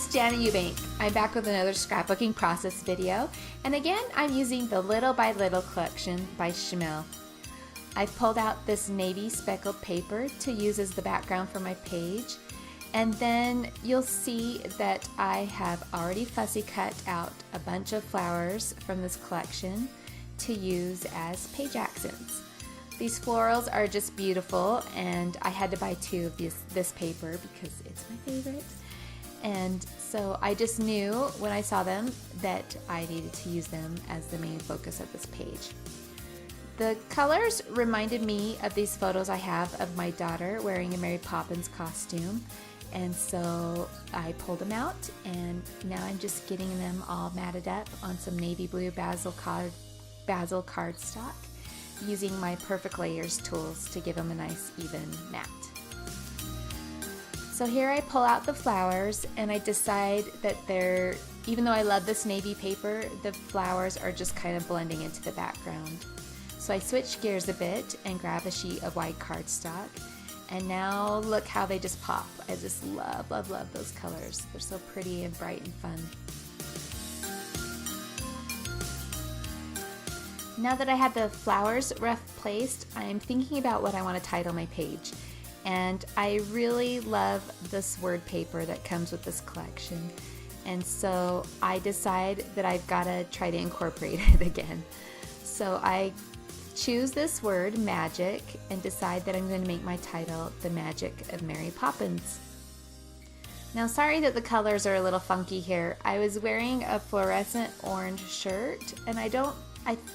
it's Jana Eubank. I'm back with another scrapbooking process video, and again I'm using the Little by Little collection by Shamil. I've pulled out this navy speckled paper to use as the background for my page, and then you'll see that I have already fussy cut out a bunch of flowers from this collection to use as page accents. These florals are just beautiful, and I had to buy two of this paper because it's my favorite. And so I just knew when I saw them that I needed to use them as the main focus of this page. The colors reminded me of these photos I have of my daughter wearing a Mary Poppins costume, and so I pulled them out, and now I'm just getting them all matted up on some navy blue basil cardstock using my Perfect Layers tools to give them a nice even matte. So here I pull out the flowers, and I decide that even though I love this navy paper, the flowers are just kind of blending into the background. So I switch gears a bit and grab a sheet of white cardstock, and now look how they just pop. I just love, love, love those colors. They're so pretty and bright and fun. Now that I have the flowers rough placed, I'm thinking about what I want to title my page. And I really love this word paper that comes with this collection. And so I decide that I've got to try to incorporate it again. So I choose this word, magic, and decide that I'm going to make my title The Magic of Mary Poppins. Now, sorry that the colors are a little funky here. I was wearing a fluorescent orange shirt, and I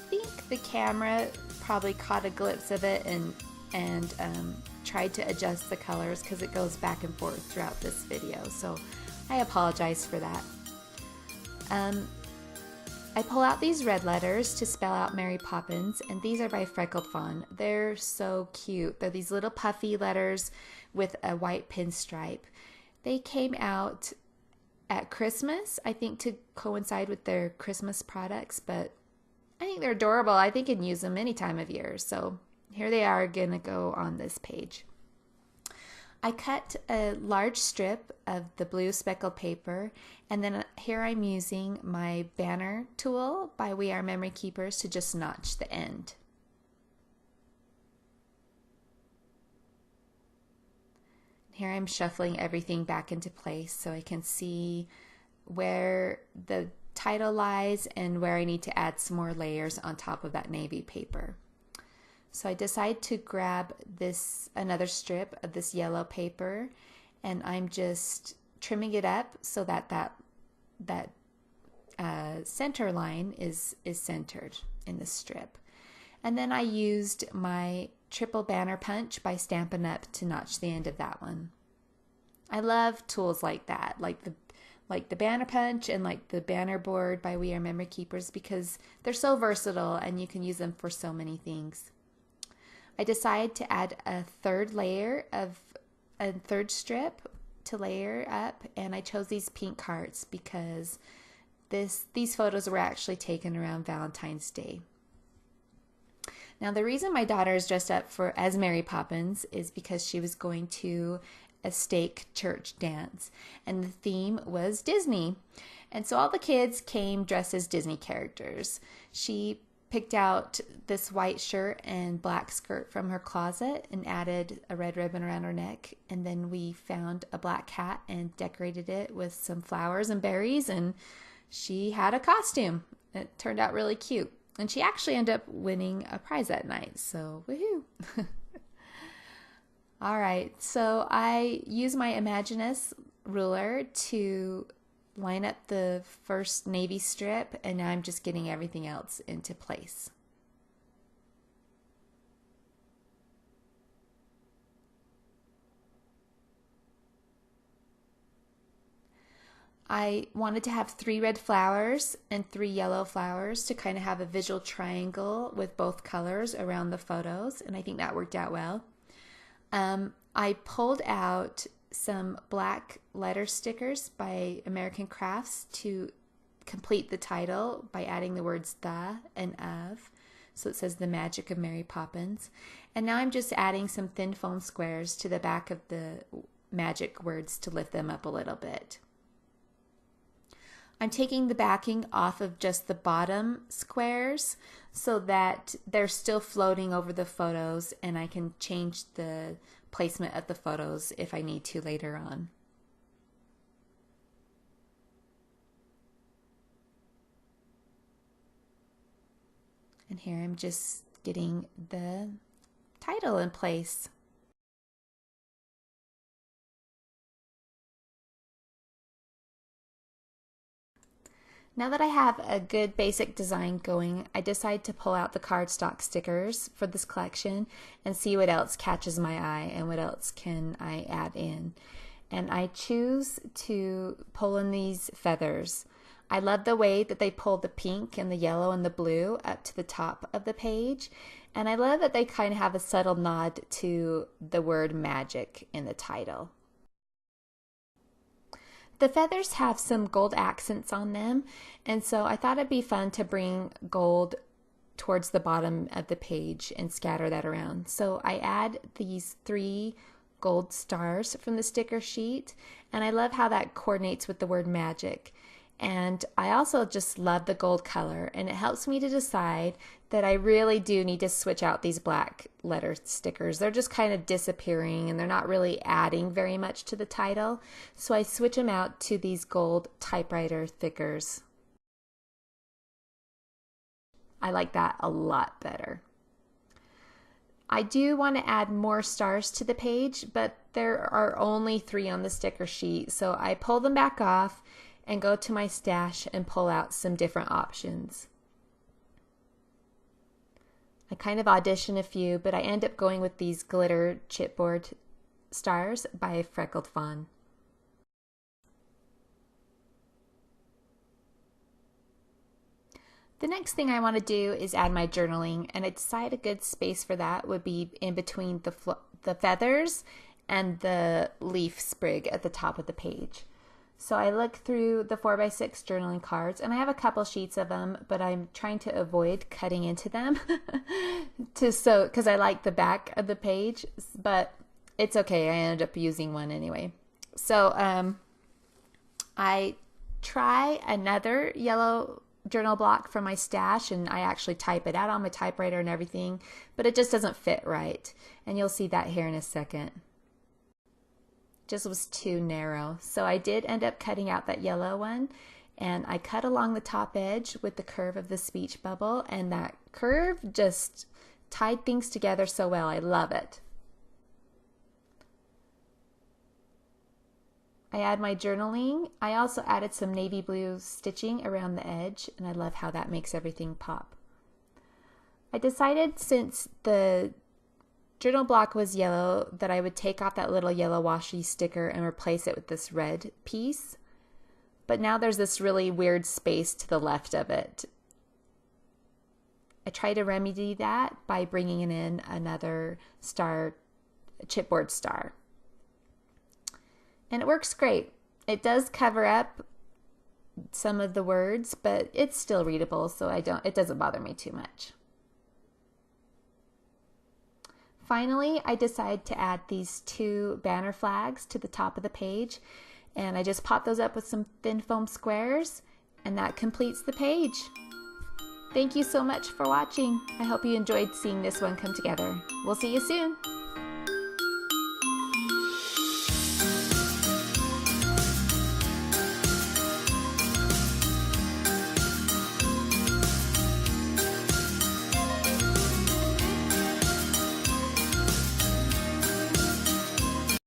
think the camera probably caught a glimpse of it and tried to adjust the colors because it goes back and forth throughout this video, so I apologize for that. I pull out these red letters to spell out Mary Poppins, and these are by Freckled Fawn. They're so cute. They're these little puffy letters with a white pinstripe. They came out at Christmas, I think, to coincide with their Christmas products, but I think they're adorable. I think you can use them any time of year, so here they are gonna go on this page. I cut a large strip of the blue speckled paper, and then here I'm using my banner tool by We Are Memory Keepers to just notch the end. Here I'm shuffling everything back into place so I can see where the title lies and where I need to add some more layers on top of that navy paper. So I decide to grab another strip of this yellow paper, and I'm just trimming it up so that center line is centered in the strip. And then I used my triple banner punch by Stampin' Up! To notch the end of that one. I love tools like that, like the banner punch and like the banner board by We Are Memory Keepers, because they're so versatile and you can use them for so many things. I decided to add a third strip to layer up, and I chose these pink hearts because these photos were actually taken around Valentine's Day. Now, the reason my daughter is dressed up as Mary Poppins is because she was going to a stake church dance, and the theme was Disney. And so all the kids came dressed as Disney characters. She picked out this white shirt and black skirt from her closet and added a red ribbon around her neck, and then we found a black hat and decorated it with some flowers and berries, and she had a costume. It turned out really cute, and she actually ended up winning a prize that night, so woohoo. All right, so I use my Imaginus ruler to line up the first navy strip, and now I'm just getting everything else into place. I wanted to have 3 red flowers and 3 yellow flowers to kind of have a visual triangle with both colors around the photos, and I think that worked out well. I pulled out some black letter stickers by American Crafts to complete the title by adding the words the and of. So it says The Magic of Mary Poppins. And now I'm just adding some thin foam squares to the back of the magic words to lift them up a little bit. I'm taking the backing off of just the bottom squares so that they're still floating over the photos, and I can change the placement of the photos if I need to later on. And here I'm just getting the title in place. Now that I have a good basic design going, I decide to pull out the cardstock stickers for this collection and see what else catches my eye and what else can I add in. And I choose to pull in these feathers. I love the way that they pull the pink and the yellow and the blue up to the top of the page. And I love that they kind of have a subtle nod to the word magic in the title. The feathers have some gold accents on them, and so I thought it'd be fun to bring gold towards the bottom of the page and scatter that around. So I add these 3 gold stars from the sticker sheet, and I love how that coordinates with the word magic. And I also just love the gold color, and it helps me to decide that I really do need to switch out these black letter stickers. They're just kind of disappearing and they're not really adding very much to the title. So I switch them out to these gold typewriter thickers. I like that a lot better. I do want to add more stars to the page, but there are only 3 on the sticker sheet, so I pull them back off and go to my stash and pull out some different options. I kind of audition a few, but I end up going with these glitter chipboard stars by Freckled Fawn. The next thing I want to do is add my journaling, and I decide a good space for that would be in between the feathers and the leaf sprig at the top of the page. So I look through the 4x6 journaling cards, and I have a couple sheets of them, but I'm trying to avoid cutting into them because I like the back of the page, but it's okay. I ended up using one anyway. So I try another yellow journal block from my stash, and I actually type it out on my typewriter and everything, but it just doesn't fit right. And you'll see that here in a second. Just was too narrow. So I did end up cutting out that yellow one, and I cut along the top edge with the curve of the speech bubble, and that curve just tied things together so well. I love it. I add my journaling. I also added some navy blue stitching around the edge, and I love how that makes everything pop. I decided, since the journal block was yellow, that I would take off that little yellow washi sticker and replace it with this red piece. But now there's this really weird space to the left of it. I try to remedy that by bringing in another star, chipboard star. And it works great. It does cover up some of the words, but it's still readable, so it doesn't bother me too much. Finally, I decide to add these 2 banner flags to the top of the page, and I just pop those up with some thin foam squares, and that completes the page. Thank you so much for watching. I hope you enjoyed seeing this one come together. We'll see you soon.